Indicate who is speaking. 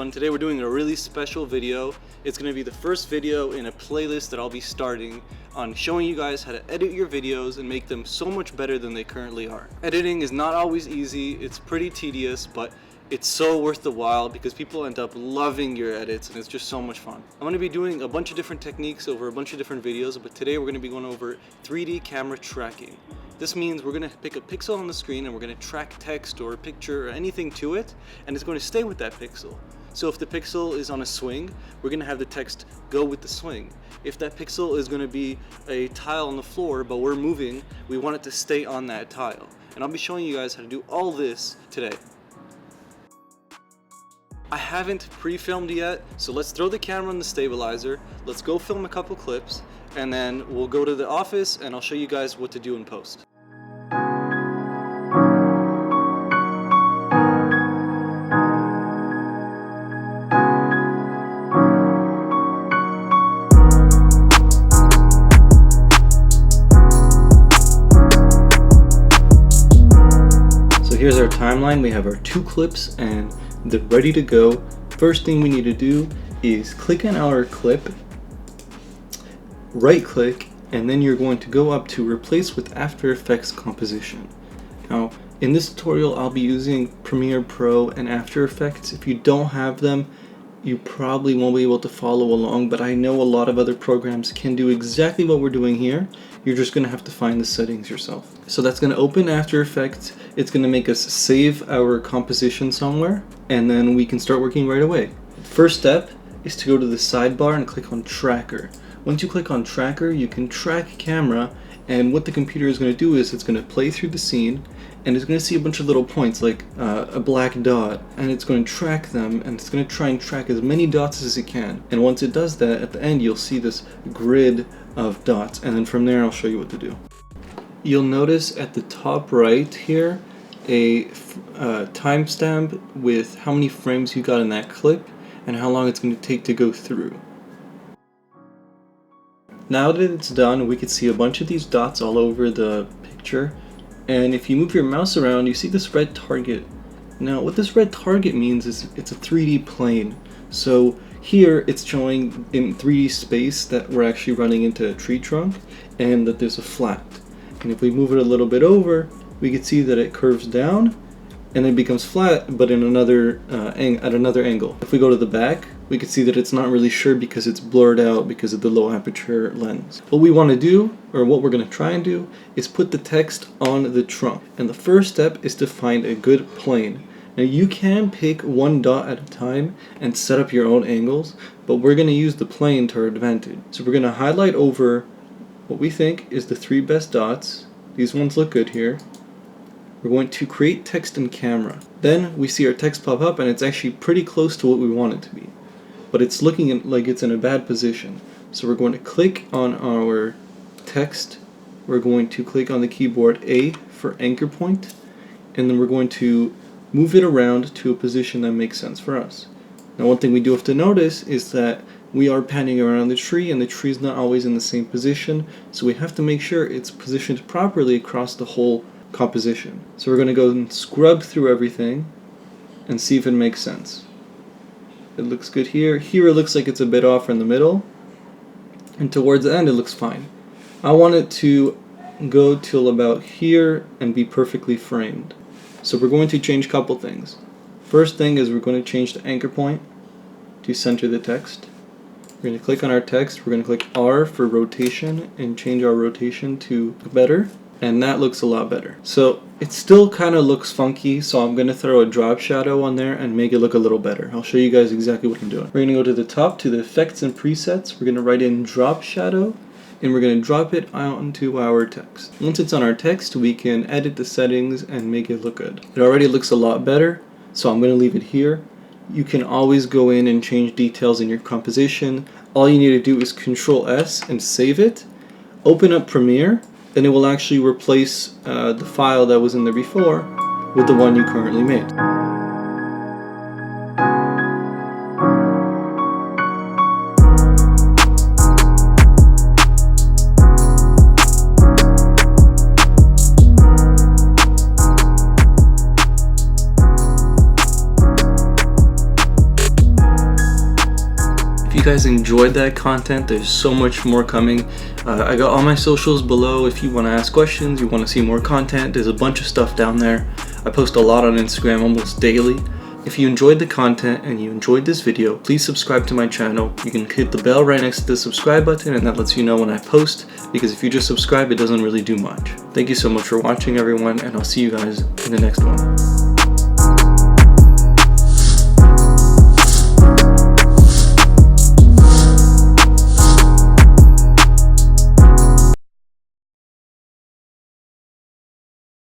Speaker 1: everyone. Today we're doing a really special video. It's going to be the first video in a playlist that I'll be starting on showing you guys how to edit your videos and make them so much better than they currently are. Editing is not always easy, it's pretty tedious, but it's so worth the while because people end up loving your edits and it's just so much fun. I'm going to be doing a bunch of different techniques over a bunch of different videos, but today we're going to be going over 3D camera tracking. This means we're going to pick a pixel on the screen and we're going to track text or a picture or anything to it, and it's going to stay with that pixel. So if the pixel is on a swing, we're going to have the text go with the swing. If that pixel is going to be a tile on the floor but we're moving, we want it to stay on that tile. And I'll be showing you guys how to do all this today. I haven't pre-filmed yet, so let's throw the camera on the stabilizer, let's go film a couple clips, and then we'll go to the office and I'll show you guys what to do in post. So here's our timeline. We have our 2 clips and they're ready to go. First thing we need to do is click on our clip, right click, and then you're going to go up to replace with After Effects composition. Now in this tutorial I'll be using Premiere Pro and After Effects. If you don't have them, you probably won't be able to follow along, but I know a lot of other programs can do exactly what we're doing here. You're just going to have to find the settings yourself. So that's going to open After Effects. It's going to make us save our composition somewhere, and then we can start working right away. First step is to go to the sidebar and click on Tracker. Once you click on Tracker, you can track camera, and what the computer is going to do is it's going to play through the scene, and it's going to see a bunch of little points like a black dot, and it's going to track them, and it's going to try and track as many dots as it can. And once it does that, at the end you'll see this grid of dots, and then from there I'll show you what to do. You'll notice at the top right here a timestamp with how many frames you got in that clip and how long it's going to take to go through. Now that it's done, we can see a bunch of these dots all over the picture, and if you move your mouse around you see this red target. Now what this red target means is it's a 3D plane. So here it's showing in 3D space that we're actually running into a tree trunk and that there's a flat. And if we move it a little bit over, we can see that it curves down and it becomes flat, but in another at another angle. If we go to the back, we can see that it's not really sure because it's blurred out because of the low aperture lens. What we want to do, or what we're going to try and do, is put the text on the trunk. And the first step is to find a good plane. Now you can pick one dot at a time and set up your own angles, but we're going to use the plane to our advantage. So we're going to highlight over what we think is the 3 best dots. These ones look good here. We're going to create text in camera. Then we see our text pop up and it's actually pretty close to what we want it to be, but it's looking like it's in a bad position. So we're going to click on our text. We're going to click on the keyboard A for anchor point, and then we're going to move it around to a position that makes sense for us. Now one thing we do have to notice is that we are panning around the tree and the tree is not always in the same position, so we have to make sure it's positioned properly across the whole composition. So we're going to go and scrub through everything and see if it makes sense. It looks good here. Here it looks like it's a bit off in the middle, and towards the end it looks fine. I want it to go till about here and be perfectly framed. So we're going to change a couple things. First thing is we're going to change the anchor point to center the text. We're going to click on our text, we're going to click R for rotation and change our rotation to better, and that looks a lot better. So it still kind of looks funky, so I'm going to throw a drop shadow on there and make it look a little better. I'll show you guys exactly what I'm doing. We're going to go to the top to the effects and presets. We're going to write in drop shadow, and we're going to drop it onto our text. Once it's on our text, we can edit the settings and make it look good. It already looks a lot better, so I'm going to leave it here. You can always go in and change details in your composition. All you need to do is Control S and save it. Open up Premiere, and it will actually replace the file that was in there before with the one you currently made. guys enjoyed that content, there's so much more coming. I got all my socials below if you want to ask questions, you want to see more content. There's a bunch of stuff down there. I post a lot on Instagram almost daily. If you enjoyed the content and you enjoyed this video, please subscribe to my channel. You can hit the bell right next to the subscribe button, and that lets you know when I post, because if you just subscribe, it doesn't really do much. Thank you so much for watching, everyone, and I'll see you guys in the next one.